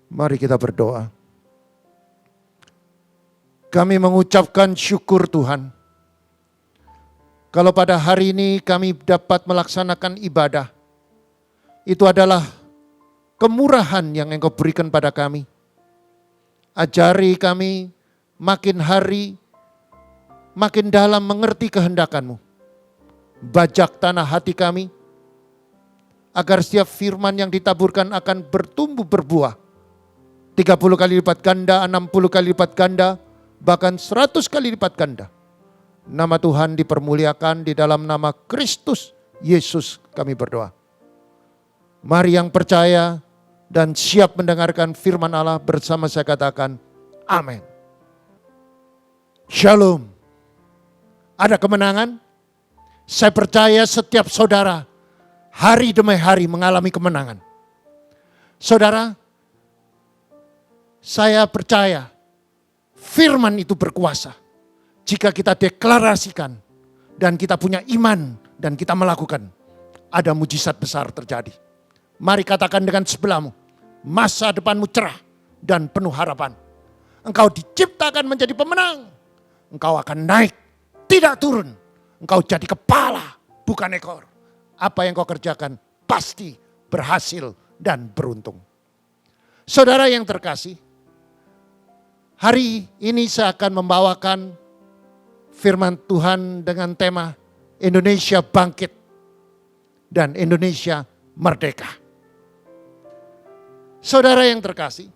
Mari kita berdoa. Kami mengucapkan syukur Tuhan. Kalau pada hari ini kami dapat melaksanakan ibadah, itu adalah kemurahan yang Engkau berikan pada kami. Ajari kami makin hari, makin dalam mengerti kehendak-Mu. Bajak tanah hati kami, agar setiap firman yang ditaburkan akan bertumbuh berbuah. 30 kali lipat ganda, 60 kali lipat ganda, bahkan 100 kali lipat ganda. Nama Tuhan dipermuliakan di dalam nama Kristus Yesus kami berdoa. Mari yang percaya dan siap mendengarkan firman Allah bersama saya katakan, amin. Shalom. Ada kemenangan? Saya percaya setiap saudara hari demi hari mengalami kemenangan. Saudara, saya percaya firman itu berkuasa. Jika kita deklarasikan dan kita punya iman dan kita melakukan, ada mujizat besar terjadi. Mari katakan dengan sebelahmu, masa depanmu cerah dan penuh harapan. Engkau diciptakan menjadi pemenang. Engkau akan naik, tidak turun. Engkau jadi kepala, bukan ekor. Apa yang kau kerjakan pasti berhasil dan beruntung. Saudara yang terkasih, hari ini saya akan membawakan firman Tuhan dengan tema Indonesia bangkit dan Indonesia merdeka. Saudara yang terkasih,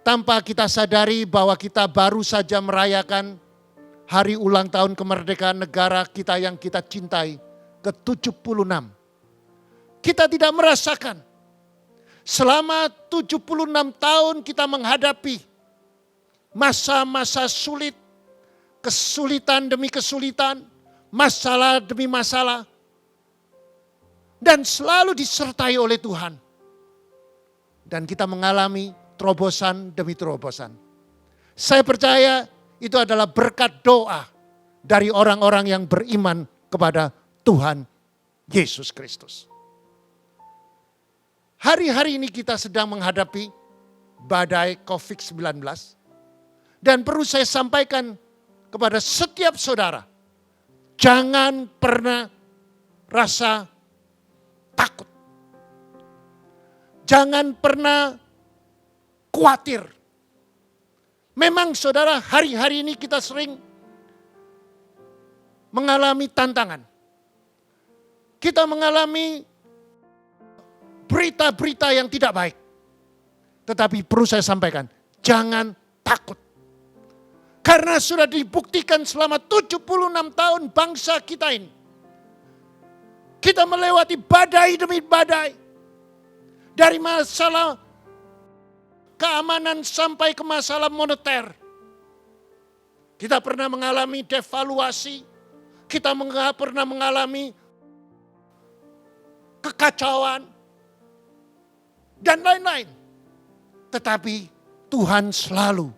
tanpa kita sadari bahwa kita baru saja merayakan hari ulang tahun kemerdekaan negara kita yang kita cintai ke-76. Kita tidak merasakan selama 76 tahun kita menghadapi masa-masa sulit, kesulitan demi kesulitan, masalah demi masalah, dan selalu disertai oleh Tuhan. Dan kita mengalami terobosan demi terobosan. Saya percaya itu adalah berkat doa dari orang-orang yang beriman kepada Tuhan Yesus Kristus. Hari-hari ini kita sedang menghadapi badai COVID-19. Dan perlu saya sampaikan kepada setiap saudara, jangan pernah rasa takut. Jangan pernah khawatir. Memang saudara, hari-hari ini kita sering mengalami tantangan. Kita mengalami berita-berita yang tidak baik. Tetapi perlu saya sampaikan, jangan takut. Karena sudah dibuktikan selama 76 tahun bangsa kita ini. Kita melewati badai demi badai. Dari masalah keamanan sampai ke masalah moneter. Kita pernah mengalami devaluasi. Kita pernah mengalami kekacauan. Dan lain-lain. Tetapi Tuhan selalu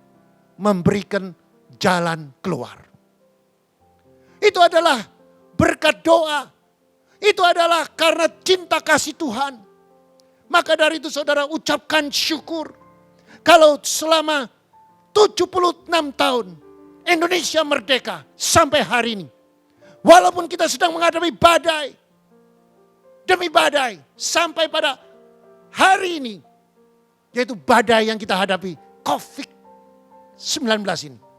memberikan jalan keluar. Itu adalah berkat doa. Itu adalah karena cinta kasih Tuhan. Maka dari itu saudara ucapkan syukur. Kalau selama 76 tahun Indonesia merdeka sampai hari ini. Walaupun kita sedang menghadapi badai demi badai sampai pada hari ini. Yaitu badai yang kita hadapi COVID-19 ini.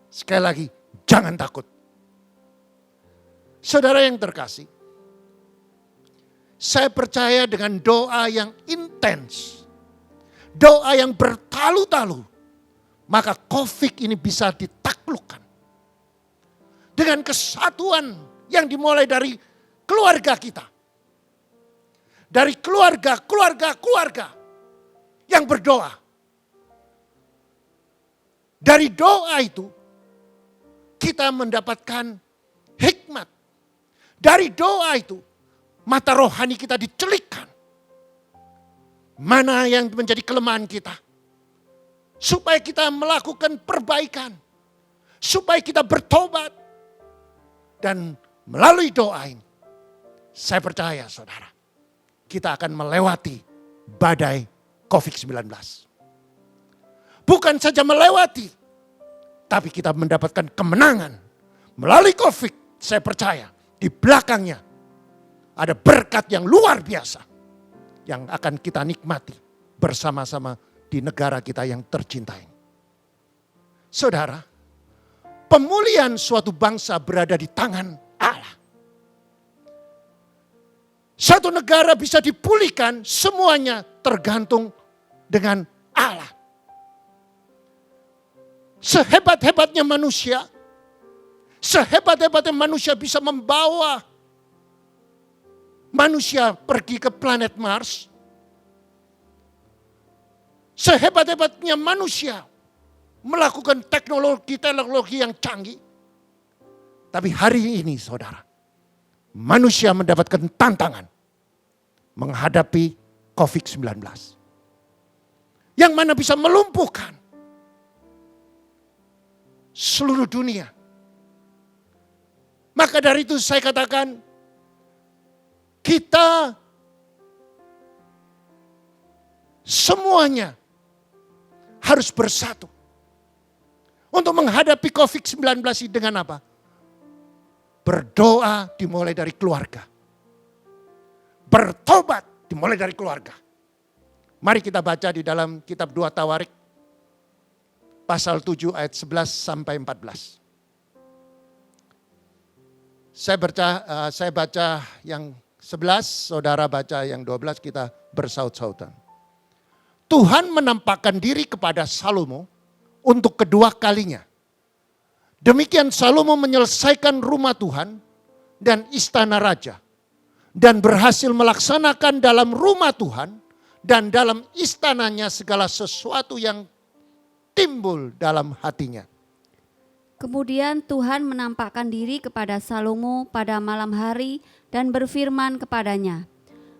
Sekali lagi, jangan takut. Saudara yang terkasih, saya percaya dengan doa yang intens, doa yang bertalu-talu, maka COVID ini bisa ditaklukkan. Dengan kesatuan yang dimulai dari keluarga kita. Dari keluarga yang berdoa. Dari doa itu, kita mendapatkan hikmat. Dari doa itu, mata rohani kita dicelikkan. Mana yang menjadi kelemahan kita. Supaya kita melakukan perbaikan. Supaya kita bertobat. Dan melalui doa ini, saya percaya saudara, kita akan melewati badai COVID-19. Bukan saja melewati, tapi kita mendapatkan kemenangan. Melalui COVID, saya percaya di belakangnya ada berkat yang luar biasa yang akan kita nikmati bersama-sama di negara kita yang tercinta ini. Saudara, pemulihan suatu bangsa berada di tangan Allah. Satu negara bisa dipulihkan, semuanya tergantung dengan Allah. Sehebat-hebatnya manusia, sehebat-hebatnya manusia bisa membawa manusia pergi ke planet Mars. Sehebat-hebatnya manusia melakukan teknologi yang canggih. Tapi hari ini saudara, manusia mendapatkan tantangan menghadapi COVID-19. Yang mana bisa melumpuhkan seluruh dunia. Maka dari itu saya katakan, kita semuanya harus bersatu untuk menghadapi COVID-19 ini dengan apa? Berdoa dimulai dari keluarga. Bertobat dimulai dari keluarga. Mari kita baca di dalam kitab 2 Tawarik pasal 7 ayat 11 sampai 14. Saya baca yang 11, saudara baca yang 12, kita bersaut-sautan. Tuhan menampakkan diri kepada Salomo untuk kedua kalinya. Demikian Salomo menyelesaikan rumah Tuhan dan istana raja. Dan berhasil melaksanakan dalam rumah Tuhan dan dalam istananya segala sesuatu yang timbul dalam hatinya. Kemudian Tuhan menampakkan diri kepada Salomo pada malam hari dan berfirman kepadanya,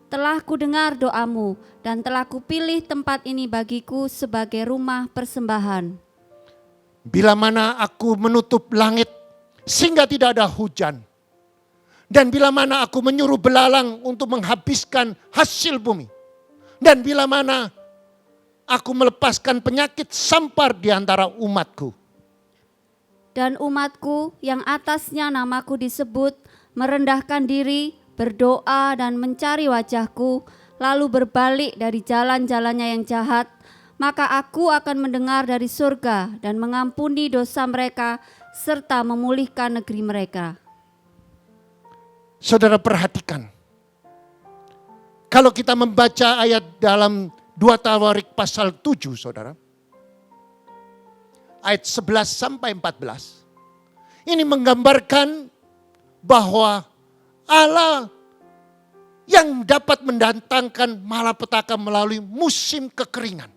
"Telah kudengar doamu dan telah kupilih tempat ini bagiku sebagai rumah persembahan. Bila mana aku menutup langit sehingga tidak ada hujan. Dan bila mana aku menyuruh belalang untuk menghabiskan hasil bumi. Dan bila mana aku melepaskan penyakit sampar di antara umatku. Dan umatku yang atasnya namaku disebut merendahkan diri, berdoa dan mencari wajahku, lalu berbalik dari jalan-jalannya yang jahat, maka aku akan mendengar dari surga dan mengampuni dosa mereka serta memulihkan negeri mereka." Saudara perhatikan. Kalau kita membaca ayat dalam 2 Tawarik pasal 7 saudara. Ayat 11 sampai 14. Ini menggambarkan bahwa Allah yang dapat mendatangkan malapetaka melalui musim kekeringan.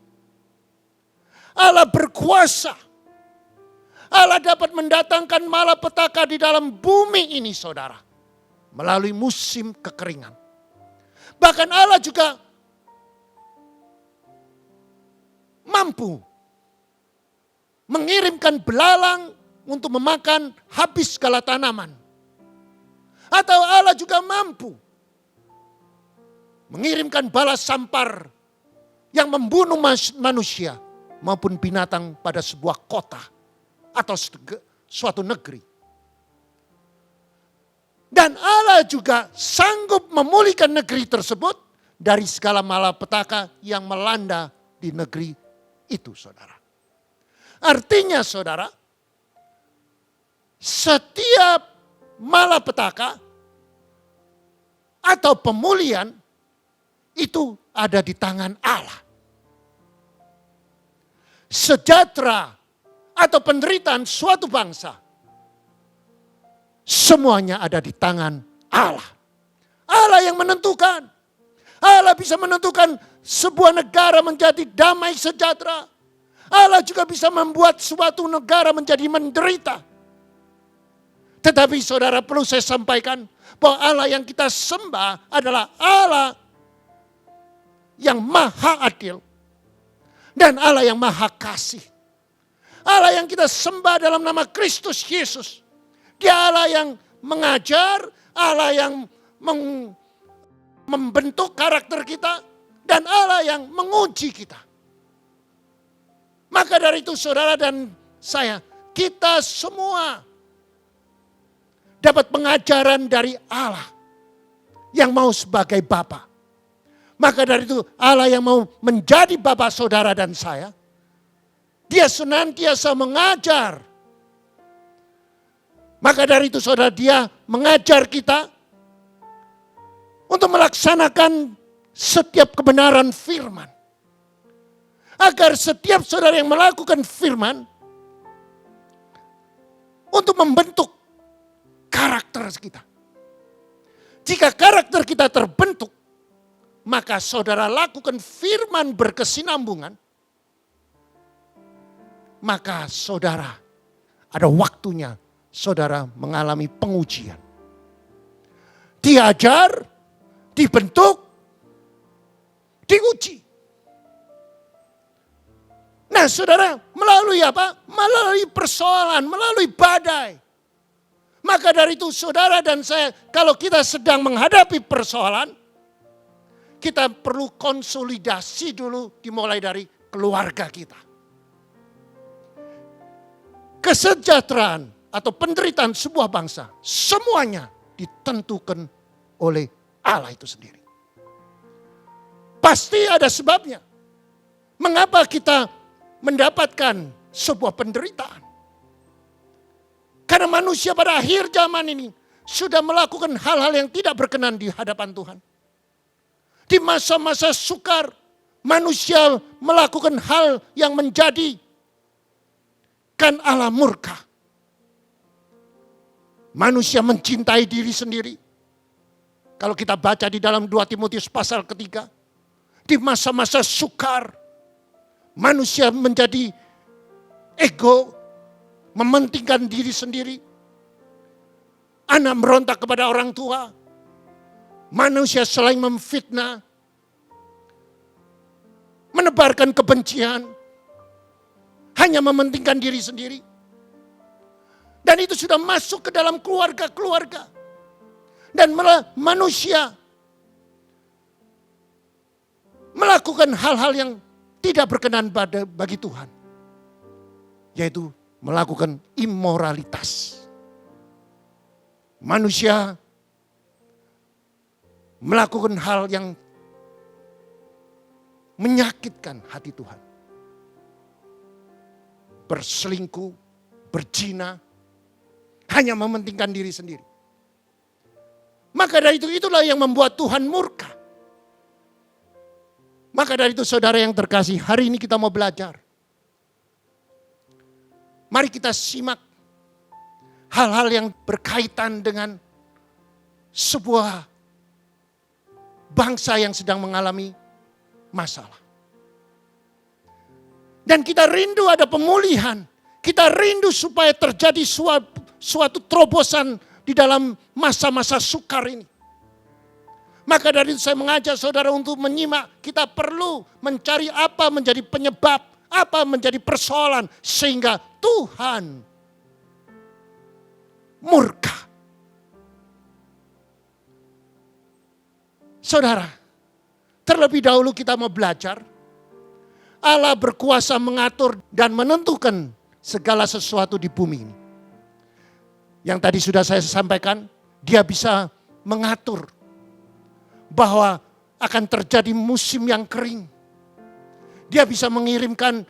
Allah berkuasa. Allah dapat mendatangkan malapetaka di dalam bumi ini saudara. Melalui musim kekeringan. Bahkan Allah juga mampu mengirimkan belalang untuk memakan habis segala tanaman. Atau Allah juga mampu mengirimkan bala sampar yang membunuh manusia maupun binatang pada sebuah kota atau suatu negeri. Dan Allah juga sanggup memulihkan negeri tersebut dari segala malapetaka yang melanda di negeri itu saudara. Artinya saudara, setiap malapetaka atau pemulihan itu ada di tangan Allah. Sejahtera atau penderitaan suatu bangsa, semuanya ada di tangan Allah. Allah yang menentukan. Allah bisa menentukan sebuah negara menjadi damai sejahtera. Allah juga bisa membuat suatu negara menjadi menderita. Tetapi saudara perlu saya sampaikan bahwa Allah yang kita sembah adalah Allah yang maha adil. Dan Allah yang maha kasih. Allah yang kita sembah dalam nama Kristus Yesus. Dia Allah yang mengajar, Allah yang membentuk karakter kita, dan Allah yang menguji kita. Maka dari itu saudara dan saya, kita semua dapat pengajaran dari Allah yang mau sebagai Bapa. Maka dari itu Allah yang mau menjadi Bapa saudara dan saya, Dia senantiasa mengajar. Maka dari itu saudara, Dia mengajar kita untuk melaksanakan setiap kebenaran firman. Agar setiap saudara yang melakukan firman untuk membentuk karakter kita. Jika karakter kita terbentuk, maka saudara lakukan firman berkesinambungan, maka saudara ada waktunya saudara mengalami pengujian. Diajar, dibentuk, diuji. Nah saudara, melalui apa? Melalui persoalan, melalui badai. Maka dari itu saudara dan saya, kalau kita sedang menghadapi persoalan, kita perlu konsolidasi dulu dimulai dari keluarga kita. Kesejahteraan atau penderitaan sebuah bangsa, semuanya ditentukan oleh Allah itu sendiri. Pasti ada sebabnya. Mengapa kita mendapatkan sebuah penderitaan? Karena manusia pada akhir zaman ini sudah melakukan hal-hal yang tidak berkenan di hadapan Tuhan. Di masa-masa sukar, manusia melakukan hal yang menjadikan Allah murka. Manusia mencintai diri sendiri. Kalau kita baca di dalam 2 Timotius pasal ketiga, di masa-masa sukar, manusia menjadi ego, mementingkan diri sendiri. Anak merontak kepada orang tua. Manusia selain memfitnah, menebarkan kebencian, hanya mementingkan diri sendiri. Dan itu sudah masuk ke dalam keluarga-keluarga. Dan manusia melakukan hal-hal yang tidak berkenan bagi Tuhan. Yaitu melakukan immoralitas. Manusia melakukan hal yang menyakitkan hati Tuhan. Berselingkuh, berzina, hanya mementingkan diri sendiri. Maka dari itu, itulah yang membuat Tuhan murka. Maka dari itu saudara yang terkasih, hari ini kita mau belajar. Mari kita simak hal-hal yang berkaitan dengan sebuah bangsa yang sedang mengalami masalah. Dan kita rindu ada pemulihan. Kita rindu supaya terjadi suatu terobosan di dalam masa-masa sukar ini. Maka dari itu saya mengajak saudara untuk menyimak. Kita perlu mencari apa menjadi penyebab, apa menjadi persoalan sehingga Tuhan murka. Saudara, terlebih dahulu kita mau belajar. Allah berkuasa mengatur dan menentukan segala sesuatu di bumi ini. Yang tadi sudah saya sampaikan, Dia bisa mengatur bahwa akan terjadi musim yang kering. Dia bisa mengirimkan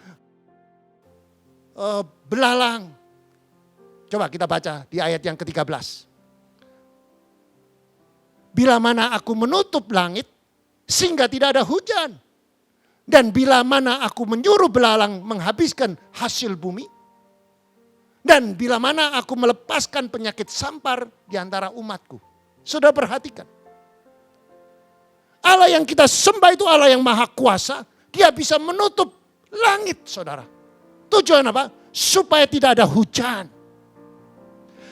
belalang. Coba kita baca di ayat yang ke-13. Bila mana aku menutup langit sehingga tidak ada hujan. Dan bila mana aku menyuruh belalang menghabiskan hasil bumi. Dan bila mana aku melepaskan penyakit sampar di antara umatku. Saudara perhatikan. Allah yang kita sembah itu Allah yang maha kuasa. Dia bisa menutup langit saudara. Tujuan apa? Supaya tidak ada hujan.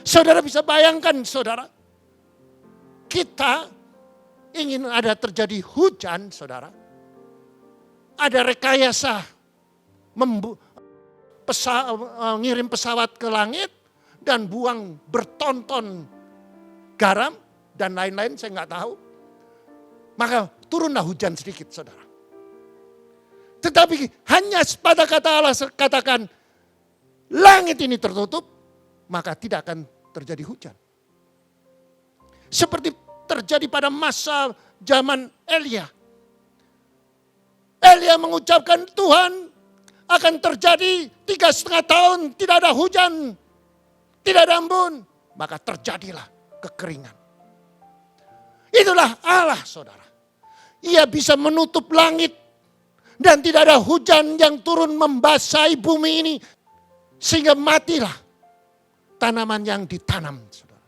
Saudara bisa bayangkan saudara. Kita ingin ada terjadi hujan, saudara. Ada rekayasa ngirim pesawat ke langit dan buang bertonton garam dan lain-lain, saya nggak tahu. Maka turunlah hujan sedikit, saudara. Tetapi hanya pada kata Allah katakan, langit ini tertutup, maka tidak akan terjadi hujan. Seperti terjadi pada masa zaman Elia. Elia mengucapkan, Tuhan akan terjadi 3,5 tahun tidak ada hujan, tidak ada embun. Maka terjadilah kekeringan. Itulah Allah, saudara. Ia bisa menutup langit dan tidak ada hujan yang turun membasahi bumi ini. Sehingga matilah tanaman yang ditanam, saudara.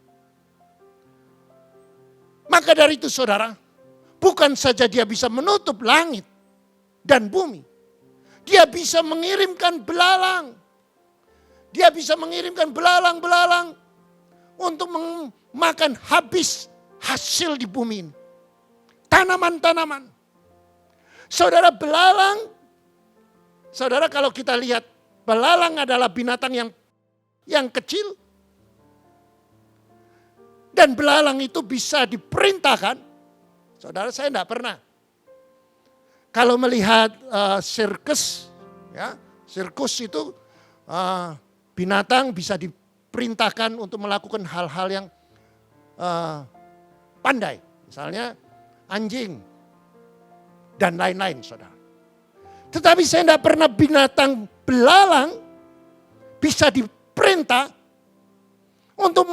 Maka dari itu, saudara, bukan saja dia bisa menutup langit dan bumi. Dia bisa mengirimkan belalang. Dia bisa mengirimkan belalang-belalang untuk memakan habis hasil di bumi ini. Tanaman-tanaman. Saudara, belalang, saudara, kalau kita lihat, belalang adalah binatang yang kecil. Dan belalang itu bisa diperintahkan. Saudara, saya tidak pernah. Kalau melihat sirkus, ya, sirkus itu binatang bisa diperintahkan untuk melakukan hal-hal yang pandai. Misalnya anjing dan lain-lain, saudara. Tetapi saya tidak pernah binatang belalang bisa diperintah untuk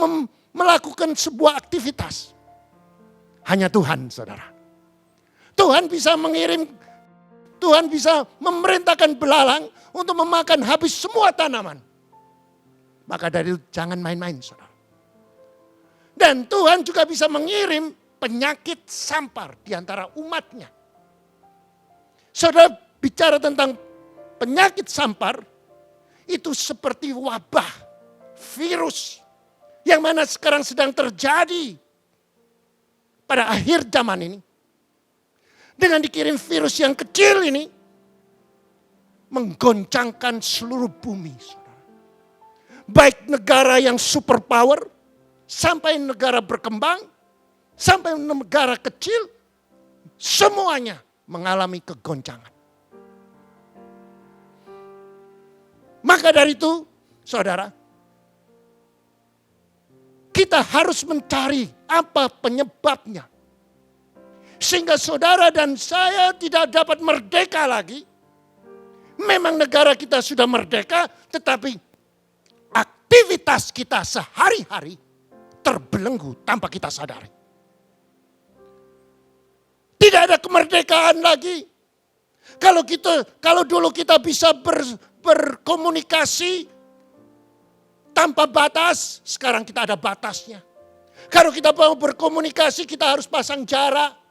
melakukan sebuah aktivitas. Hanya Tuhan, saudara. Tuhan bisa memerintahkan belalang untuk memakan habis semua tanaman. Maka dari itu jangan main-main, saudara. Dan Tuhan juga bisa mengirim penyakit sampar di antara umatnya. Saudara, bicara tentang penyakit sampar, itu seperti wabah, virus, yang mana sekarang sedang terjadi pada akhir zaman ini. Dengan dikirim virus yang kecil ini, menggoncangkan seluruh bumi, saudara. Baik negara yang superpower, sampai negara berkembang, sampai negara kecil, semuanya mengalami kegoncangan. Maka dari itu, saudara, kita harus mencari apa penyebabnya. Sehingga saudara dan saya tidak dapat merdeka lagi. Memang negara kita sudah merdeka, tetapi aktivitas kita sehari-hari terbelenggu tanpa kita sadari. Tidak ada kemerdekaan lagi. Kalau dulu kita bisa berkomunikasi tanpa batas, sekarang kita ada batasnya. Kalau kita mau berkomunikasi, kita harus pasang jarak.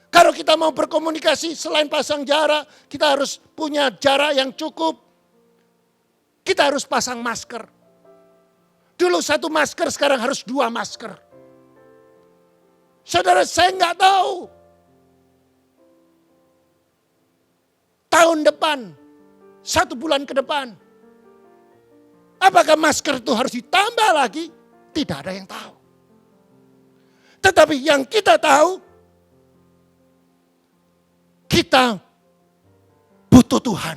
Kalau kita mau berkomunikasi selain pasang jarak, kita harus punya jarak yang cukup. Kita harus pasang masker. Dulu 1 masker, sekarang harus 2 masker. Saudara, saya nggak tahu. Tahun depan, 1 bulan ke depan, apakah masker itu harus ditambah lagi? Tidak ada yang tahu. Tetapi yang kita tahu, kita butuh Tuhan.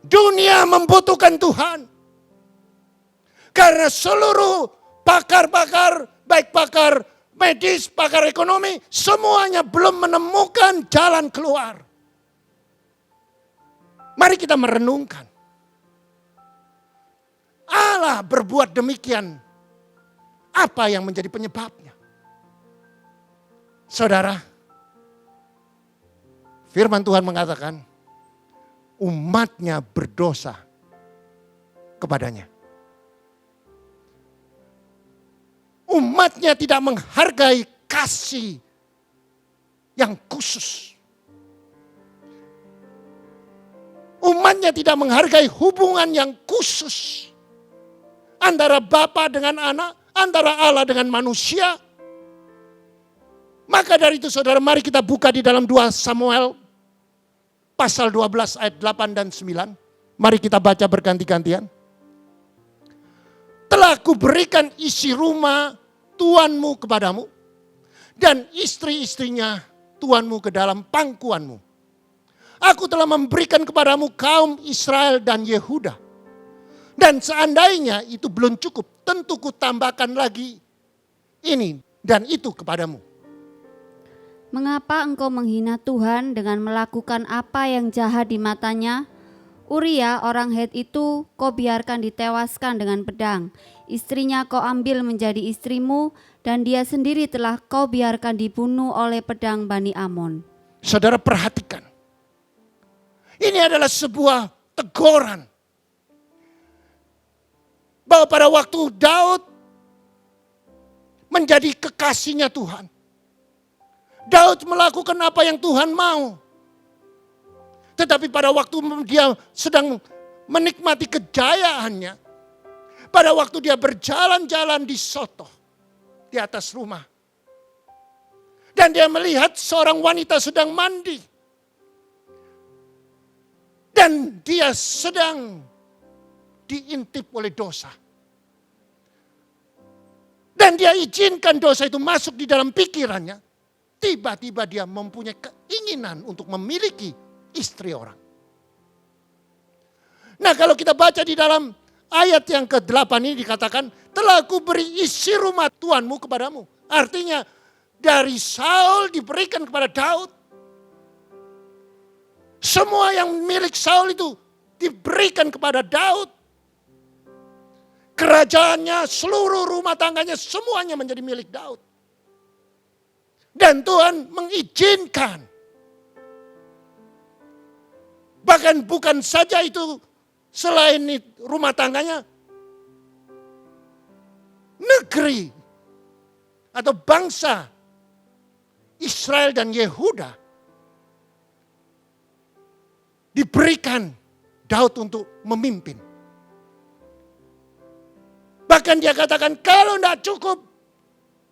Dunia membutuhkan Tuhan. Karena seluruh pakar-pakar, baik pakar medis, pakar ekonomi, semuanya belum menemukan jalan keluar. Mari kita merenungkan. Allah berbuat demikian. Apa yang menjadi penyebabnya? Saudara, firman Tuhan mengatakan, umatnya berdosa kepadanya. Umatnya tidak menghargai kasih yang khusus. Umatnya tidak menghargai hubungan yang khusus. Antara Bapa dengan anak, antara Allah dengan manusia. Maka dari itu saudara, mari kita buka di dalam 2 Samuel pasal 12 ayat 8 dan 9. Mari kita baca berganti-gantian. Telah kuberikan isi rumah tuanmu kepadamu, dan istri-istrinya Tuhanmu ke dalam pangkuanmu. Aku telah memberikan kepadamu kaum Israel dan Yehuda. Dan seandainya itu belum cukup, tentu kutambahkan lagi ini dan itu kepadamu. Mengapa engkau menghina Tuhan dengan melakukan apa yang jahat di matanya? Uria orang Het itu kau biarkan ditewaskan dengan pedang. Istrinya kau ambil menjadi istrimu dan dia sendiri telah kau biarkan dibunuh oleh pedang Bani Amon. Saudara perhatikan. Ini adalah sebuah teguran. Bahwa pada waktu Daud menjadi kekasihnya Tuhan. Daud melakukan apa yang Tuhan mau. Tetapi pada waktu dia sedang menikmati kejayaannya. Pada waktu dia berjalan-jalan di soto. Di atas rumah. Dan dia melihat seorang wanita sedang mandi. Dan dia sedang diintip oleh dosa. Dan dia izinkan dosa itu masuk di dalam pikirannya. Tiba-tiba dia mempunyai keinginan untuk memiliki istri orang. Nah, kalau kita baca di dalam ayat yang ke-8 ini dikatakan, telah aku beri isi rumah Tuhanmu kepadamu. Artinya dari Saul diberikan kepada Daud. Semua yang milik Saul itu diberikan kepada Daud. Kerajaannya, seluruh rumah tangganya, semuanya menjadi milik Daud. Dan Tuhan mengizinkan. Bahkan bukan saja itu, selain rumah tangganya, negeri atau bangsa Israel dan Yehuda diberikan Daud untuk memimpin. Bahkan dia katakan kalau tidak cukup,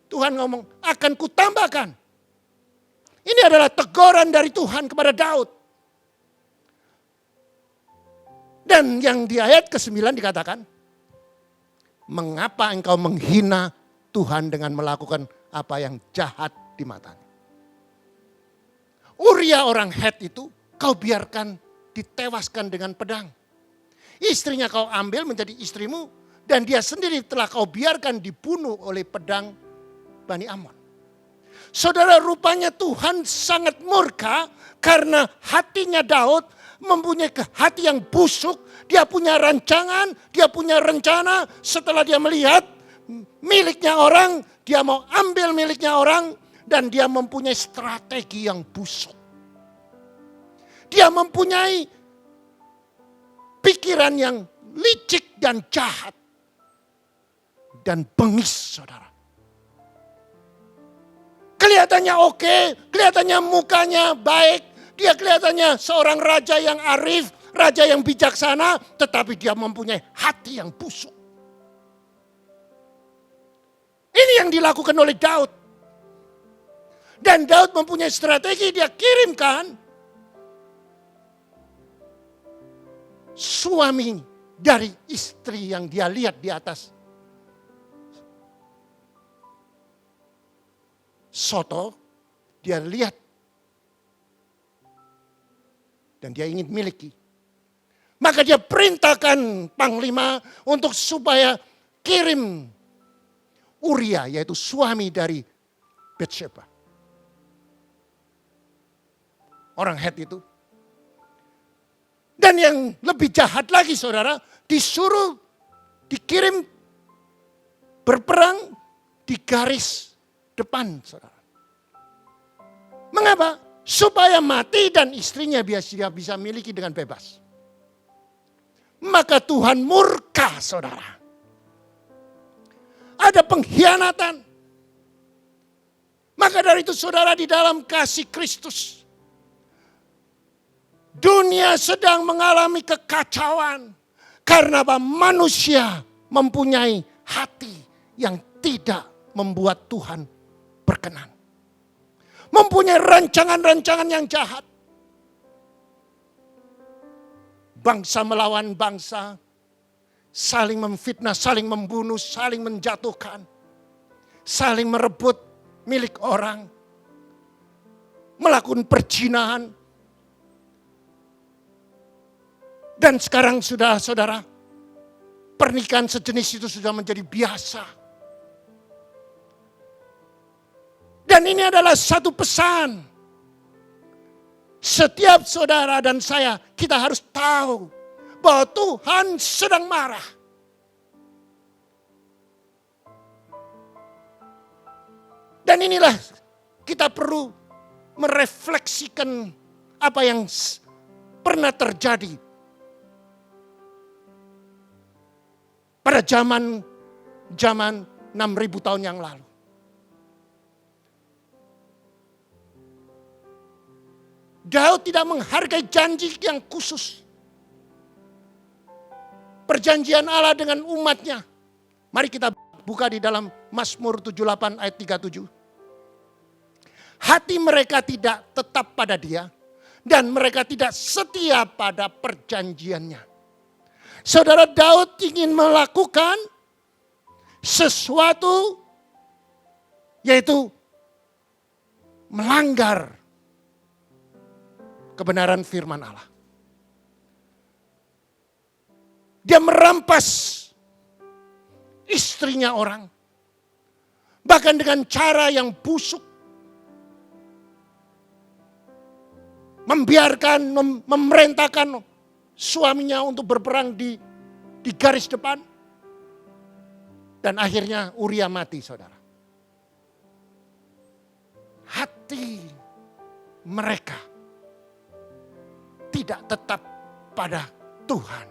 Tuhan ngomong akan kutambahkan. Ini adalah teguran dari Tuhan kepada Daud. Dan yang di ayat ke-9 dikatakan, mengapa engkau menghina Tuhan dengan melakukan apa yang jahat di matanya. Uria orang Het itu kau biarkan ditewaskan dengan pedang. Istrinya kau ambil menjadi istrimu dan dia sendiri telah kau biarkan dibunuh oleh pedang Bani Amon. Saudara, rupanya Tuhan sangat murka karena hatinya Daud mempunyai hati yang busuk. Dia punya rancangan, dia punya rencana. Setelah dia melihat miliknya orang, dia mau ambil miliknya orang. Dan dia mempunyai strategi yang busuk. Dia mempunyai pikiran yang licik dan jahat. Dan bengis, saudara. Kelihatannya oke, kelihatannya mukanya baik. Dia kelihatannya seorang raja yang arif, raja yang bijaksana. Tetapi dia mempunyai hati yang busuk. Ini yang dilakukan oleh Daud. Dan Daud mempunyai strategi, dia kirimkan suami dari istri yang dia lihat di atas soto. Dia lihat dan dia ingin miliki. Maka dia perintahkan panglima untuk supaya kirim Uria, yaitu suami dari Batsheba. Orang Het itu. Dan yang lebih jahat lagi, saudara, disuruh dikirim berperang di garis depan, saudara. Mengapa? Supaya mati dan istrinya bisa miliki dengan bebas. Maka Tuhan murka, saudara. Ada pengkhianatan. Maka dari itu, saudara, di dalam kasih Kristus, dunia sedang mengalami kekacauan karena manusia mempunyai hati yang tidak membuat Tuhan berkenan. Mempunyai rancangan-rancangan yang jahat. Bangsa melawan bangsa, saling memfitnah, saling membunuh, saling menjatuhkan, saling merebut milik orang. melakukan perzinahan. Dan sekarang sudah saudara, pernikahan sejenis itu sudah menjadi biasa. Dan ini adalah satu pesan. Setiap saudara dan saya, kita harus tahu bahwa Tuhan sedang marah. Dan inilah kita perlu merefleksikan apa yang pernah terjadi pada zaman 6.000 tahun yang lalu. Daud tidak menghargai janji yang khusus. Perjanjian Allah dengan umatnya. Mari kita buka di dalam Mazmur 78 ayat 37. Hati mereka tidak tetap pada dia. Dan mereka tidak setia pada perjanjiannya. Saudara, Daud ingin melakukan sesuatu, yaitu melanggar kebenaran firman Allah. Dia merampas istrinya orang, bahkan dengan cara yang busuk, membiarkan, memerintahkan suaminya untuk berperang di garis depan. Dan akhirnya Uria mati, saudara. Hati mereka tidak tetap pada Tuhan.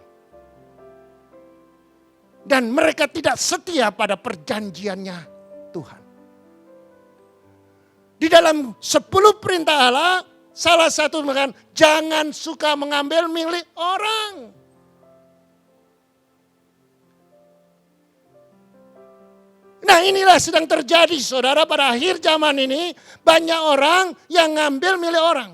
Dan mereka tidak setia pada perjanjiannya Tuhan. Di dalam 10 perintah Allah, salah satu mengatakan, jangan suka mengambil milik orang. Nah, inilah sedang terjadi, saudara, pada akhir zaman ini. Banyak orang yang ngambil milik orang.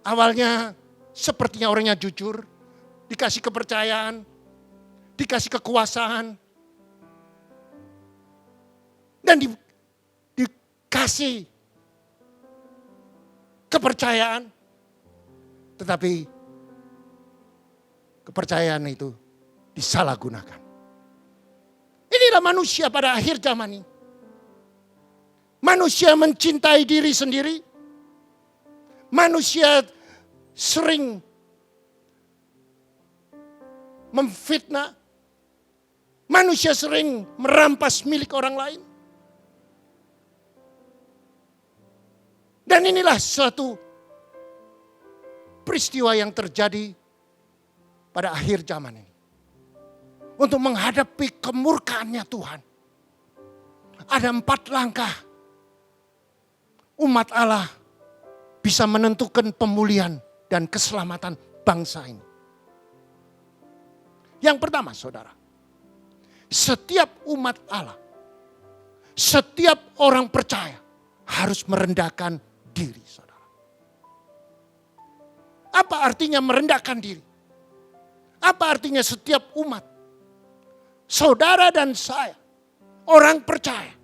Awalnya sepertinya orangnya jujur, dikasih kepercayaan, dikasih kekuasaan, dan dikasih kepercayaan. Tetapi kepercayaan itu disalahgunakan. Inilah manusia pada akhir zaman ini. Manusia mencintai diri sendiri. Manusia sering memfitnah. Manusia sering merampas milik orang lain. Dan inilah suatu peristiwa yang terjadi pada akhir zaman ini. Untuk menghadapi kemurkaannya Tuhan. Ada 4 langkah umat Allah bisa menentukan pemulihan dan keselamatan bangsa ini. Yang pertama, saudara. Setiap umat Allah, setiap orang percaya harus merendahkan diri, saudara. Apa artinya merendahkan diri? Apa artinya setiap umat? Saudara dan saya, orang percaya,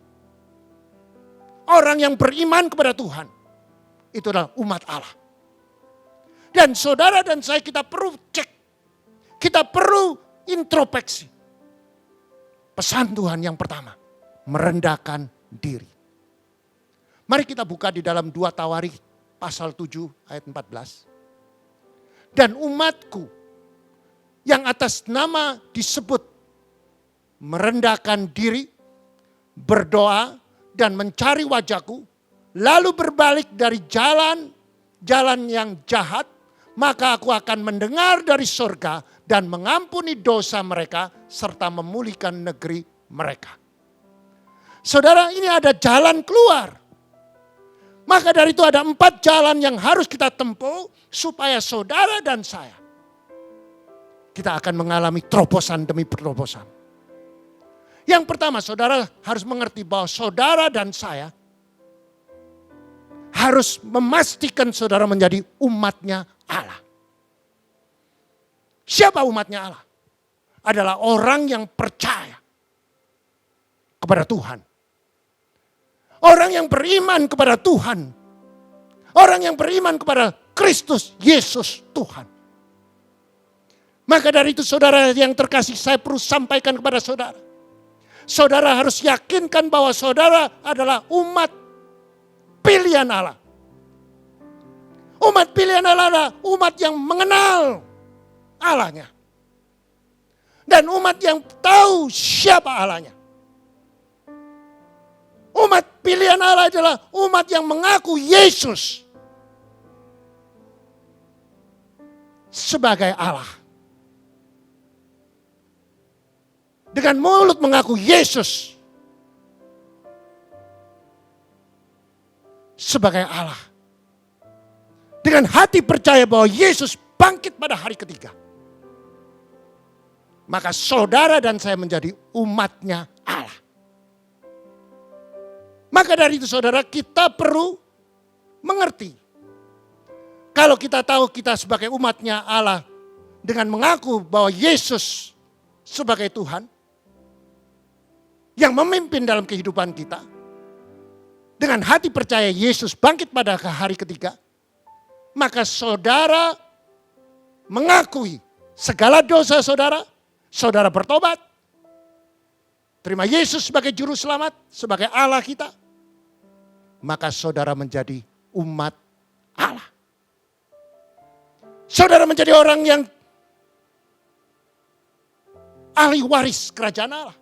orang yang beriman kepada Tuhan, itu adalah umat Allah. Dan saudara dan saya, kita perlu cek, kita perlu introspeksi. Pesan Tuhan yang pertama, merendahkan diri. Mari kita buka di dalam 2 Tawarikh pasal 7 ayat 14. Dan umatku yang atas nama disebut merendahkan diri, berdoa dan mencari wajahku, lalu berbalik dari jalan yang jahat, maka aku akan mendengar dari surga dan mengampuni dosa mereka serta memulihkan negeri mereka. Saudara, ini ada jalan keluar. Maka dari itu ada 4 jalan yang harus kita tempuh supaya saudara dan saya, kita akan mengalami terobosan demi terobosan. Yang pertama, saudara harus mengerti bahwa saudara dan saya harus memastikan saudara menjadi umatnya Allah. Siapa umatnya Allah? Adalah orang yang percaya kepada Tuhan. Orang yang beriman kepada Tuhan. Orang yang beriman kepada Kristus Yesus Tuhan. Maka dari itu saudara yang terkasih, saya perlu sampaikan kepada saudara. Saudara harus yakinkan bahwa saudara adalah umat pilihan Allah. Umat pilihan Allah adalah umat yang mengenal Allahnya. Dan umat yang tahu siapa Allahnya. Umat pilihan Allah adalah umat yang mengaku Yesus sebagai Allah. Dengan mulut mengaku Yesus sebagai Allah. Dengan hati percaya bahwa Yesus bangkit pada hari ketiga. Maka saudara dan saya menjadi umatnya Allah. Maka dari itu saudara, kita perlu mengerti. Kalau kita tahu kita sebagai umatnya Allah dengan mengaku bahwa Yesus sebagai Tuhan yang memimpin dalam kehidupan kita. Dengan hati percaya Yesus bangkit pada hari ketiga. Maka saudara mengakui segala dosa saudara. Saudara bertobat. Terima Yesus sebagai juru selamat. Sebagai Allah kita. Maka saudara menjadi umat Allah. Saudara menjadi orang yang ahli waris kerajaan Allah.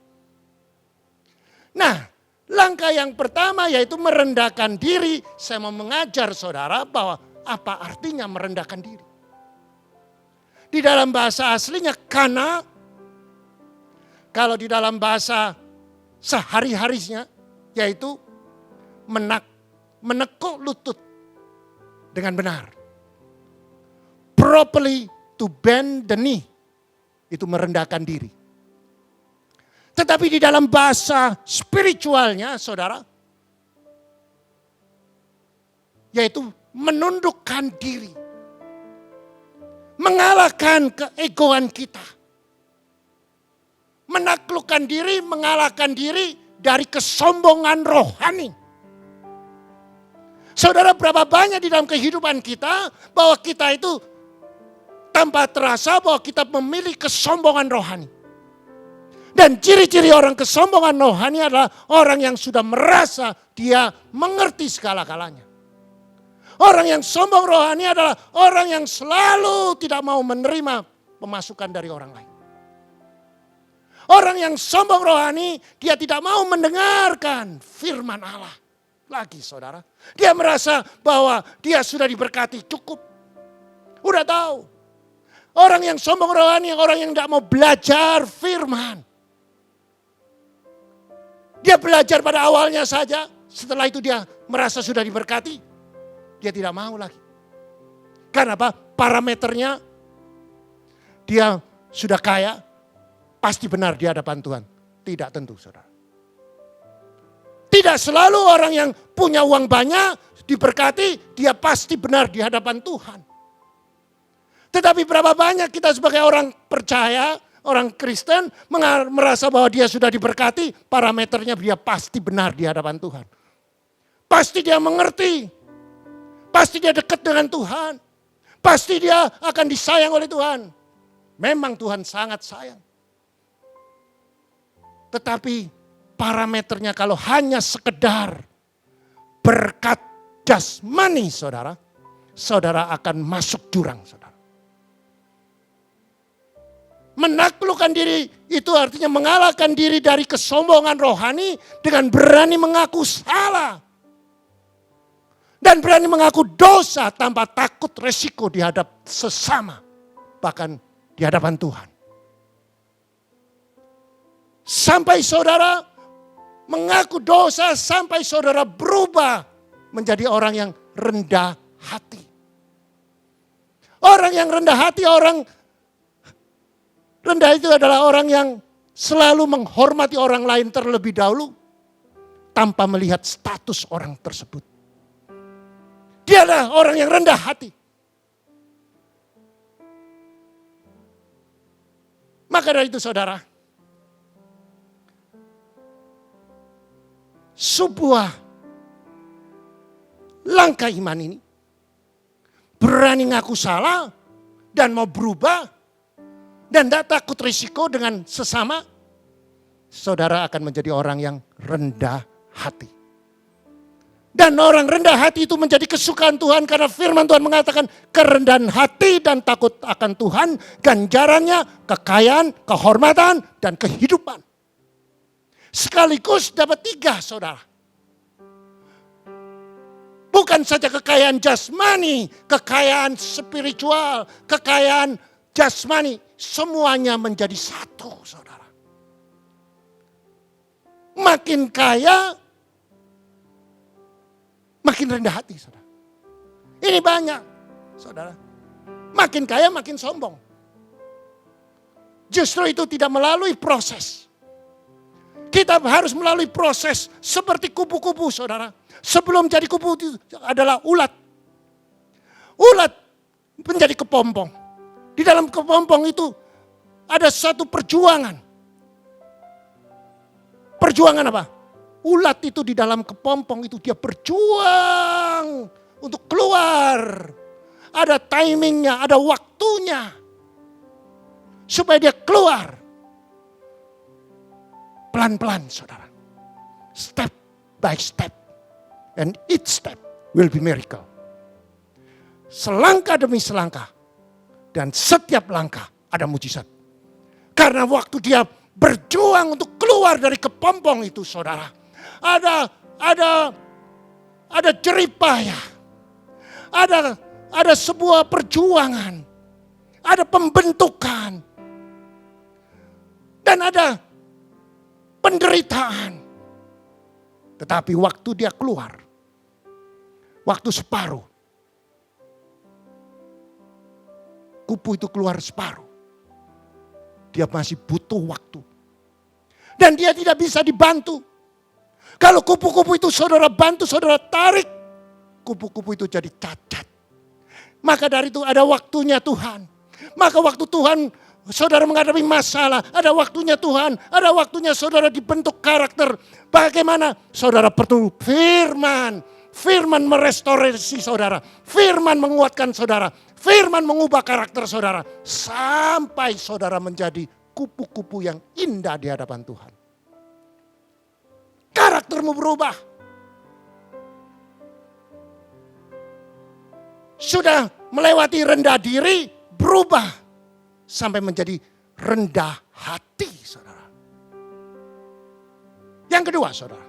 Nah, langkah yang pertama yaitu merendahkan diri. Saya mau mengajar saudara bahwa apa artinya merendahkan diri. Di dalam bahasa aslinya kana, kalau di dalam bahasa sehari-harinya yaitu menekuk lutut dengan benar. Properly to bend the knee, itu merendahkan diri. Tetapi di dalam bahasa spiritualnya saudara, yaitu menundukkan diri. Mengalahkan keegoan kita. Menaklukkan diri, mengalahkan diri dari kesombongan rohani. Saudara, berapa banyak di dalam kehidupan kita bahwa kita itu tanpa terasa bahwa kita memiliki kesombongan rohani. Dan ciri-ciri orang kesombongan rohani adalah orang yang sudah merasa dia mengerti segala-galanya. Orang yang sombong rohani adalah orang yang selalu tidak mau menerima pemasukan dari orang lain. Orang yang sombong rohani, dia tidak mau mendengarkan firman Allah. Lagi saudara, dia merasa bahwa dia sudah diberkati cukup. Udah tahu. Orang yang sombong rohani, orang yang tidak mau belajar firman. Dia belajar pada awalnya saja, setelah itu dia merasa sudah diberkati, dia tidak mau lagi. Karena apa? Parameternya, dia sudah kaya, pasti benar di hadapan Tuhan. Tidak tentu saudara. Tidak selalu orang yang punya uang banyak, diberkati, dia pasti benar di hadapan Tuhan. Tetapi berapa banyak kita sebagai orang percaya, orang Kristen merasa bahwa dia sudah diberkati, parameternya dia pasti benar di hadapan Tuhan. Pasti dia mengerti, pasti dia dekat dengan Tuhan, pasti dia akan disayang oleh Tuhan. Memang Tuhan sangat sayang. Tetapi parameternya kalau hanya sekedar berkat jasmani saudara, saudara akan masuk jurang saudara. Menaklukkan diri itu artinya mengalahkan diri dari kesombongan rohani dengan berani mengaku salah. Dan berani mengaku dosa tanpa takut resiko di hadap sesama. Bahkan di hadapan Tuhan. Sampai saudara mengaku dosa, sampai saudara berubah menjadi orang yang rendah hati. Orang yang rendah hati, orang rendah itu adalah orang yang selalu menghormati orang lain terlebih dahulu tanpa melihat status orang tersebut. Dia adalah orang yang rendah hati. Maka dari itu saudara, sebuah langkah iman ini, berani ngaku salah dan mau berubah, dan tidak takut risiko dengan sesama, saudara akan menjadi orang yang rendah hati. Dan orang rendah hati itu menjadi kesukaan Tuhan karena firman Tuhan mengatakan kerendahan hati dan takut akan Tuhan, ganjarannya kekayaan, kehormatan, dan kehidupan. Sekaligus dapat 3, saudara. Bukan saja kekayaan jasmani, kekayaan spiritual, kekayaan jasmani, semuanya menjadi satu, saudara. Makin kaya, makin rendah hati, saudara. Ini banyak, saudara. Makin kaya, makin sombong. Justru itu tidak melalui proses. Kita harus melalui proses seperti kupu-kupu, saudara. Sebelum jadi kupu itu adalah ulat. Ulat menjadi kepompong. Di dalam kepompong itu ada satu perjuangan. Perjuangan apa? Ulat itu di dalam kepompong itu dia berjuang untuk keluar. Ada timingnya, ada waktunya. Supaya dia keluar. Pelan-pelan, saudara. Step by step. And each step will be miracle. Selangkah demi selangkah. Dan setiap langkah ada mujizat. Karena waktu dia berjuang untuk keluar dari kepompong itu, saudara. Ada jeripaya. Ada sebuah perjuangan. Ada pembentukan. Dan ada penderitaan. Tetapi waktu dia keluar, waktu separuh, kupu itu keluar separuh, dia masih butuh waktu. Dan dia tidak bisa dibantu. Kalau kupu-kupu itu saudara bantu, saudara tarik, kupu-kupu itu jadi cacat. Maka dari itu ada waktunya Tuhan. Maka waktu Tuhan saudara menghadapi masalah, ada waktunya Tuhan, ada waktunya saudara dibentuk karakter. Bagaimana saudara perlu firman. Firman merestorasi saudara. Firman menguatkan saudara. Firman mengubah karakter saudara. Sampai saudara menjadi kupu-kupu yang indah di hadapan Tuhan. Karaktermu berubah. Sudah melewati rendah diri, berubah. Sampai menjadi rendah hati, saudara. Yang kedua, saudara.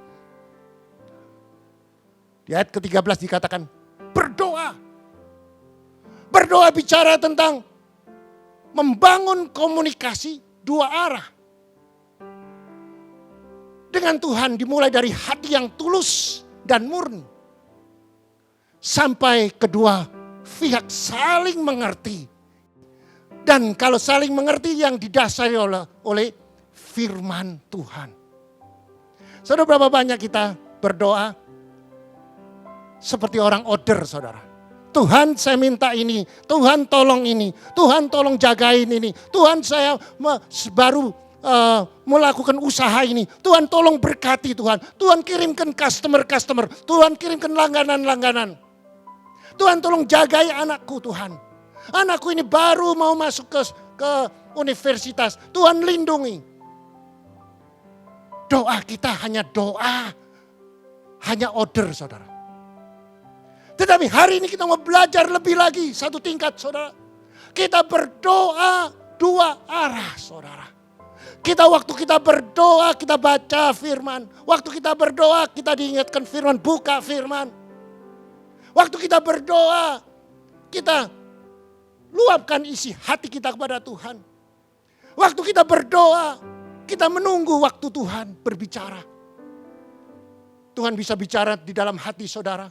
Di ayat ke-13 dikatakan berdoa. Berdoa bicara tentang membangun komunikasi 2 arah. Dengan Tuhan dimulai dari hati yang tulus dan murni. Sampai kedua pihak saling mengerti. Dan kalau saling mengerti yang didasari oleh firman Tuhan. Saudara, berapa banyak kita berdoa seperti orang order, saudara. Tuhan, saya minta ini. Tuhan, tolong ini. Tuhan, tolong jagain ini. Tuhan, saya baru melakukan usaha ini. Tuhan, tolong berkati Tuhan. Tuhan, kirimkan customer. Tuhan, kirimkan langganan. Tuhan, tolong jagai anakku, Tuhan. Anakku ini baru mau masuk ke universitas. Tuhan, lindungi. Doa kita hanya doa. Hanya order, saudara. Tetapi hari ini kita mau belajar lebih lagi. 1 tingkat, saudara. Kita berdoa 2 arah, saudara. Waktu kita berdoa, kita baca firman. Waktu kita berdoa, kita diingatkan firman. Buka firman. Waktu kita berdoa, kita luapkan isi hati kita kepada Tuhan. Waktu kita berdoa, kita menunggu waktu Tuhan berbicara. Tuhan bisa bicara di dalam hati saudara.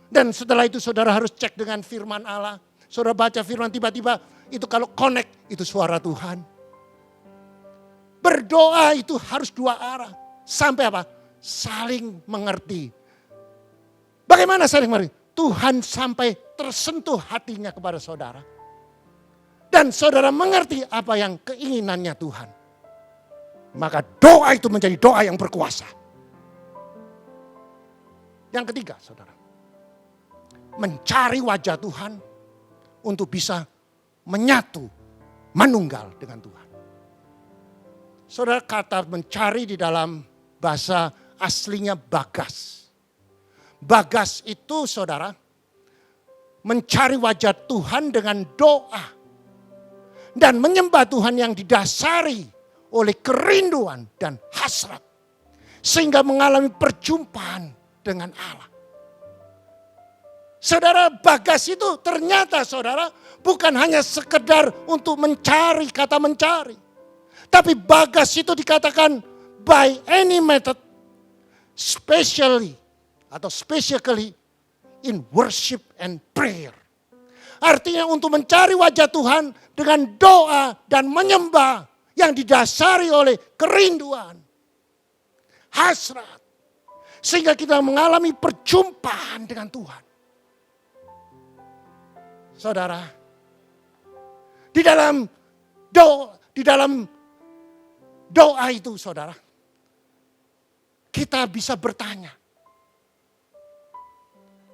Dan setelah itu saudara harus cek dengan firman Allah. Saudara baca firman, tiba-tiba itu kalau connect, itu suara Tuhan. Berdoa itu harus 2 arah. Sampai apa? Saling mengerti. Bagaimana saling mengerti? Tuhan sampai tersentuh hatinya kepada saudara. Dan saudara mengerti apa yang keinginannya Tuhan. Maka doa itu menjadi doa yang berkuasa. Yang ketiga, saudara. mencari wajah Tuhan untuk bisa menyatu, menunggal dengan Tuhan. Saudara, kata mencari di dalam bahasa aslinya bagas. Bagas itu saudara, mencari wajah Tuhan dengan doa. Dan menyembah Tuhan yang didasari oleh kerinduan dan hasrat. Sehingga mengalami perjumpaan dengan Allah. Saudara, bagas itu ternyata saudara bukan hanya sekedar untuk mencari, kata mencari. Tapi bagas itu dikatakan by any method, specially in worship and prayer. Artinya untuk mencari wajah Tuhan dengan doa dan menyembah yang didasari oleh kerinduan, hasrat. Sehingga kita mengalami perjumpaan dengan Tuhan. Saudara, di dalam doa itu saudara, kita bisa bertanya.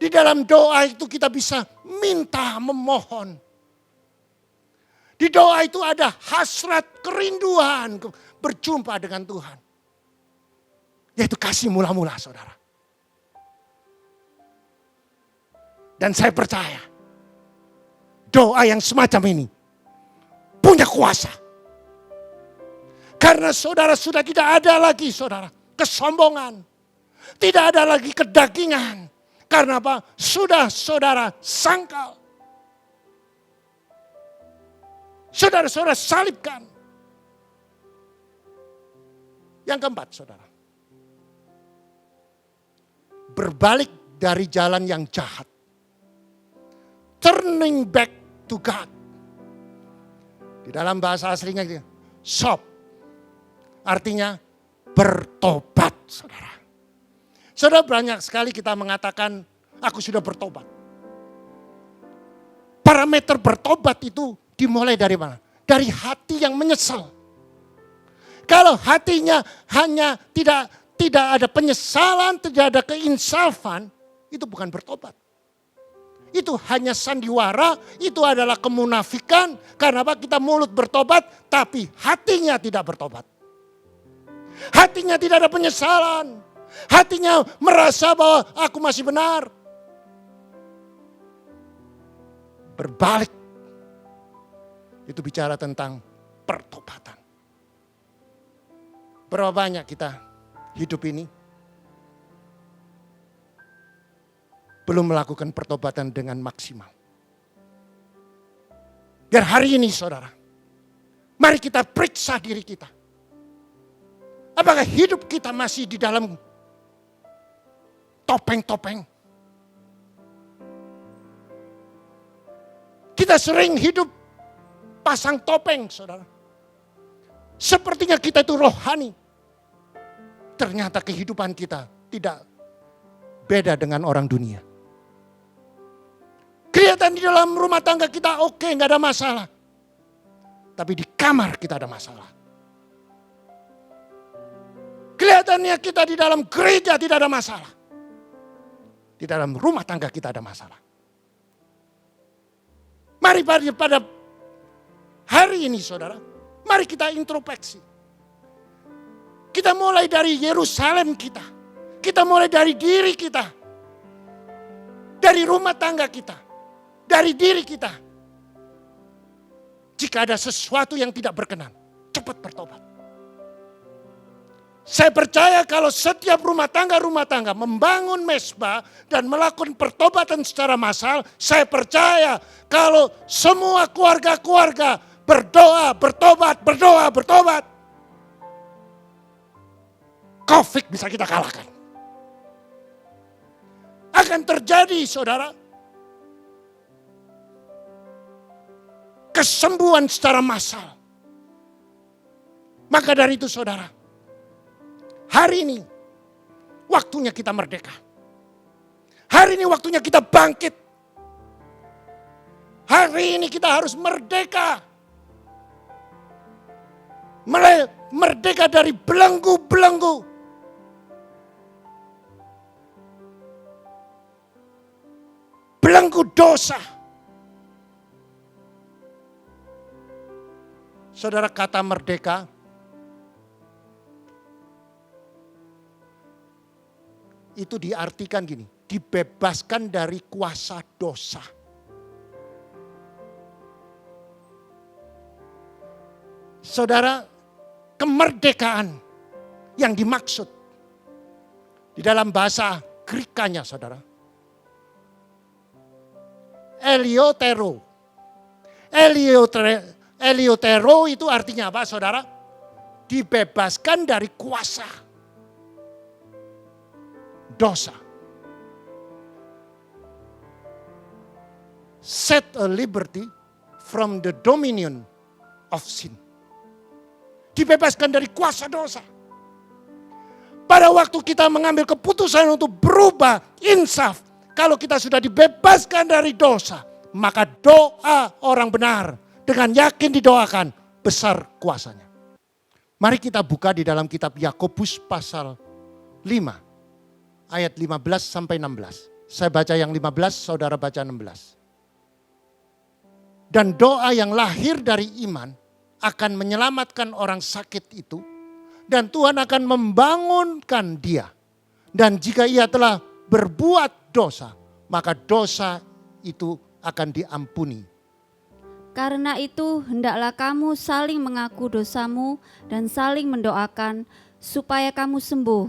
Di dalam doa itu kita bisa minta, memohon. Di doa itu ada hasrat, kerinduan berjumpa dengan Tuhan. Yaitu kasih mula-mula saudara. Dan saya percaya doa yang semacam ini punya kuasa. Karena saudara sudah tidak ada lagi saudara kesombongan. Tidak ada lagi kedagingan. Karena apa? Sudah saudara sangkal. Saudara-saudara salibkan. Yang keempat saudara. Berbalik dari jalan yang jahat. Turning back to God. Di dalam bahasa aslinya sop. Artinya bertobat saudara. Saudara, banyak sekali kita mengatakan aku sudah bertobat. Parameter bertobat itu dimulai dari mana? Dari hati yang menyesal. Kalau hatinya hanya tidak ada penyesalan, tidak ada keinsafan, itu bukan bertobat. Itu hanya sandiwara, itu adalah kemunafikan. Karena apa? Kita mulut bertobat, tapi hatinya tidak bertobat. Hatinya tidak ada penyesalan. Hatinya merasa bahwa aku masih benar. Berbalik. Itu bicara tentang pertobatan. Berapa banyak kita hidup ini belum melakukan pertobatan dengan maksimal. Biar hari ini saudara, mari kita periksa diri kita. Apakah hidup kita masih di dalam topeng-topeng? Kita sering hidup pasang topeng, saudara. Sepertinya kita itu rohani. Ternyata kehidupan kita tidak beda dengan orang dunia. Kelihatan di dalam rumah tangga kita oke, nggak ada masalah. Tapi di kamar kita ada masalah. Kelihatannya kita di dalam gereja tidak ada masalah. Di dalam rumah tangga kita ada masalah. Mari pada hari ini saudara, mari kita introspeksi. Kita mulai dari Yerusalem kita. Kita mulai dari diri kita. Dari rumah tangga kita. Dari diri kita. Jika ada sesuatu yang tidak berkenan, cepat bertobat. Saya percaya kalau setiap rumah tangga membangun mesbah dan melakukan pertobatan secara massal, saya percaya kalau semua keluarga-keluarga berdoa, bertobat, COVID bisa kita kalahkan. Akan terjadi saudara, kesembuhan secara massal. Maka dari itu saudara, hari ini waktunya kita merdeka. Hari ini waktunya kita bangkit. Hari ini kita harus merdeka. Merdeka dari belenggu-belenggu. membelenggu dosa. Saudara, kata merdeka itu diartikan gini, dibebaskan dari kuasa dosa. Saudara, kemerdekaan yang dimaksud di dalam bahasa Grekanya, saudara, Eliotero. Eliotero itu artinya apa, saudara? Dibebaskan dari kuasa dosa. Set a liberty from the dominion of sin. Dibebaskan dari kuasa dosa. Pada waktu kita mengambil keputusan untuk berubah, insaf, kalau kita sudah dibebaskan dari dosa, maka doa orang benar dengan yakin didoakan, besar kuasanya. Mari kita buka di dalam kitab Yakobus pasal 5, ayat 15 sampai 16. Saya baca yang 15, saudara baca 16. Dan doa yang lahir dari iman akan menyelamatkan orang sakit itu, dan Tuhan akan membangunkan dia. Dan jika ia telah berbuat dosa, maka dosa itu akan diampuni. Karena itu hendaklah kamu saling mengaku dosamu dan saling mendoakan supaya kamu sembuh.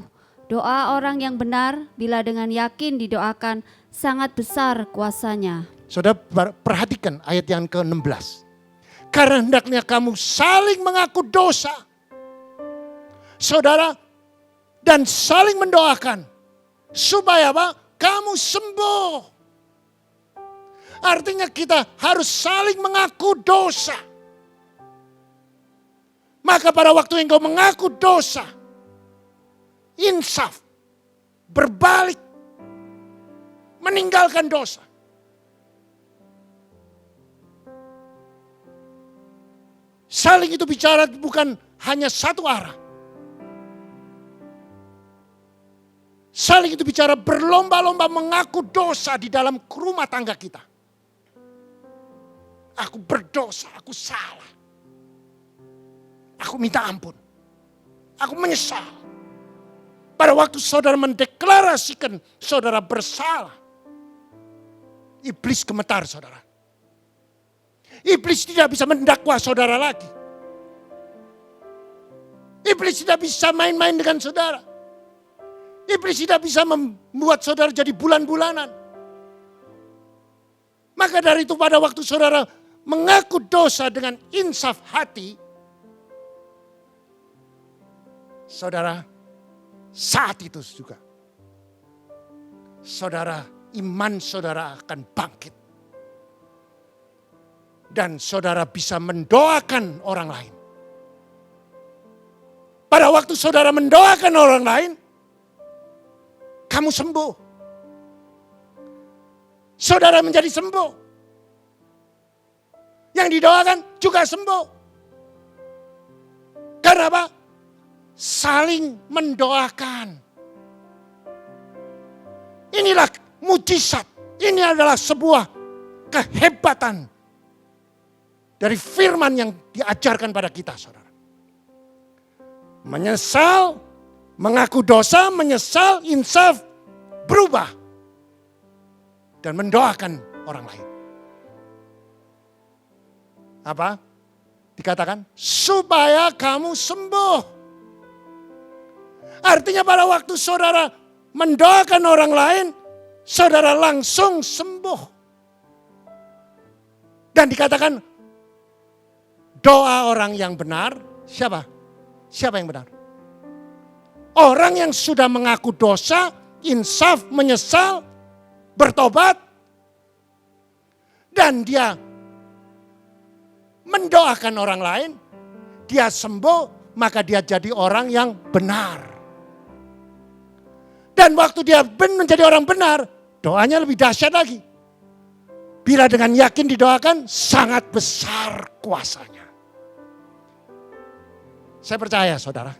Doa orang yang benar bila dengan yakin didoakan sangat besar kuasanya. Saudara perhatikan ayat yang ke-16. Karena hendaknya kamu saling mengaku dosa, saudara, dan saling mendoakan supaya apa? Kamu sembuh. Artinya kita harus saling mengaku dosa. Maka pada waktu engkau mengaku dosa, insaf, berbalik, meninggalkan dosa. Saling itu bicara bukan hanya satu arah. Saling itu bicara berlomba-lomba mengaku dosa di dalam rumah tangga kita. Aku berdosa, aku salah. Aku minta ampun. Aku menyesal. Pada waktu saudara mendeklarasikan saudara bersalah, iblis gemetar, saudara. Iblis tidak bisa mendakwa saudara lagi. Iblis tidak bisa main-main dengan saudara. Iblis tidak bisa membuat saudara jadi bulan-bulanan. Maka dari itu pada waktu saudara mengaku dosa dengan insaf hati, saudara, saat itu juga saudara, iman saudara akan bangkit. Dan saudara bisa mendoakan orang lain. Pada waktu saudara mendoakan orang lain, kamu sembuh. Saudara menjadi sembuh. Yang didoakan juga sembuh. Karena apa? Saling mendoakan. Inilah mujizat. Ini adalah sebuah kehebatan dari firman yang diajarkan pada kita, saudara. Menyesal, mengaku dosa, menyesal, insaf, berubah. Dan mendoakan orang lain. Apa? Dikatakan, supaya kamu sembuh. Artinya pada waktu saudara mendoakan orang lain, saudara langsung sembuh. Dan dikatakan, doa orang yang benar, siapa? Siapa yang benar? Orang yang sudah mengaku dosa, insaf, menyesal, bertobat, dan dia mendoakan orang lain, dia sembuh, maka dia jadi orang yang benar. Dan waktu dia menjadi orang benar, doanya lebih dahsyat lagi. Bila dengan yakin didoakan, sangat besar kuasanya. Saya percaya saudara,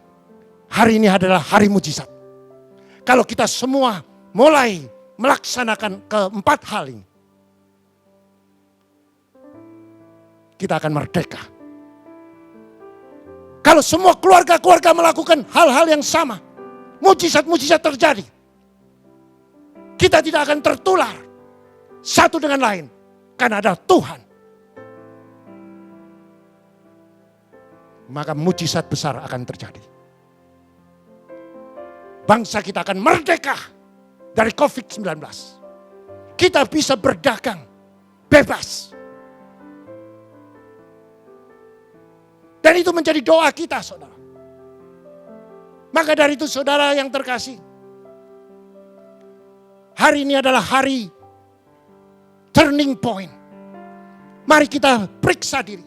hari ini adalah hari mujizat. Kalau kita semua mulai melaksanakan keempat hal ini. kita akan merdeka. Kalau semua keluarga-keluarga melakukan hal-hal yang sama, mujizat-mujizat terjadi, kita tidak akan tertular satu dengan lain, karena ada Tuhan. Maka mujizat besar akan terjadi. Bangsa kita akan merdeka dari COVID-19. Kita bisa berdagang bebas. Dan itu menjadi doa kita, saudara. Maka dari itu, saudara yang terkasih, hari ini adalah hari turning point. Mari kita periksa diri.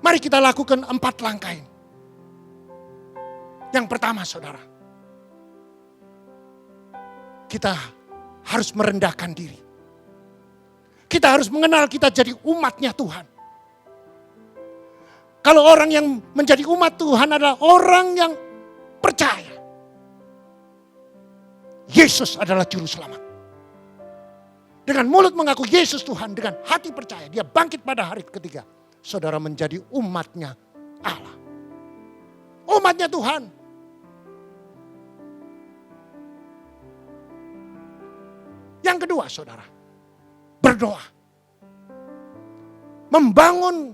Mari kita lakukan 4 langkah ini. Yang pertama, saudara, kita harus merendahkan diri. Kita harus mengenal kita jadi umatnya Tuhan. Kalau orang yang menjadi umat Tuhan adalah orang yang percaya Yesus adalah juru selamat. Dengan mulut mengaku Yesus Tuhan, dengan hati percaya dia bangkit pada hari ketiga. Saudara menjadi umatnya Allah. Umatnya Tuhan. Yang kedua, saudara, berdoa. Membangun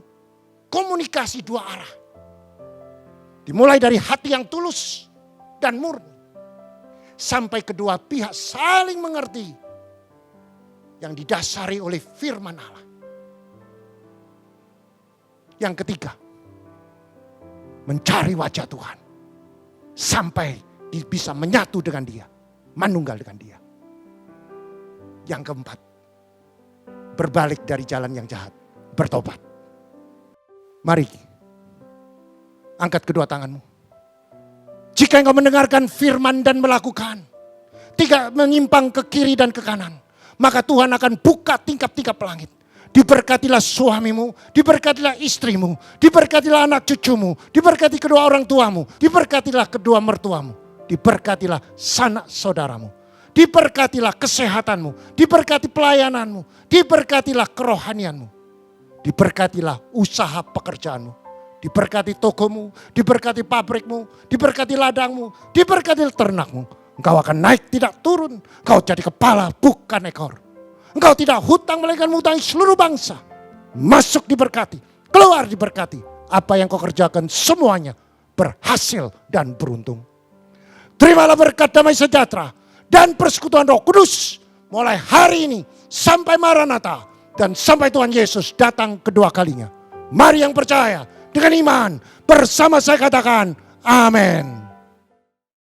komunikasi 2 arah. Dimulai dari hati yang tulus dan murni. Sampai kedua pihak saling mengerti. Yang didasari oleh firman Allah. Yang ketiga, mencari wajah Tuhan. Sampai bisa menyatu dengan dia. Manunggal dengan dia. Yang keempat, berbalik dari jalan yang jahat. Bertobat. Mari, angkat kedua tanganmu. Jika engkau mendengarkan firman dan melakukan, tidak menyimpang ke kiri dan ke kanan, maka Tuhan akan buka tingkap-tingkap langit. Diberkatilah suamimu, diberkatilah istrimu, diberkatilah anak cucumu, diberkati kedua orang tuamu, diberkatilah kedua mertuamu, diberkatilah sanak saudaramu, diberkatilah kesehatanmu, diberkati pelayananmu, diberkatilah kerohanianmu, diberkatilah usaha pekerjaanmu, diberkati tokomu, diberkati pabrikmu, diberkati ladangmu, diberkati ternakmu. Engkau akan naik tidak turun, engkau jadi kepala bukan ekor. Engkau tidak hutang melainkan mengutangi seluruh bangsa. Masuk diberkati, keluar diberkati. Apa yang kau kerjakan semuanya berhasil dan beruntung. Terimalah berkat damai sejahtera dan persekutuan Roh Kudus mulai hari ini sampai Maranatha dan sampai Tuhan Yesus datang kedua kalinya. Mari yang percaya dengan iman bersama saya katakan amin.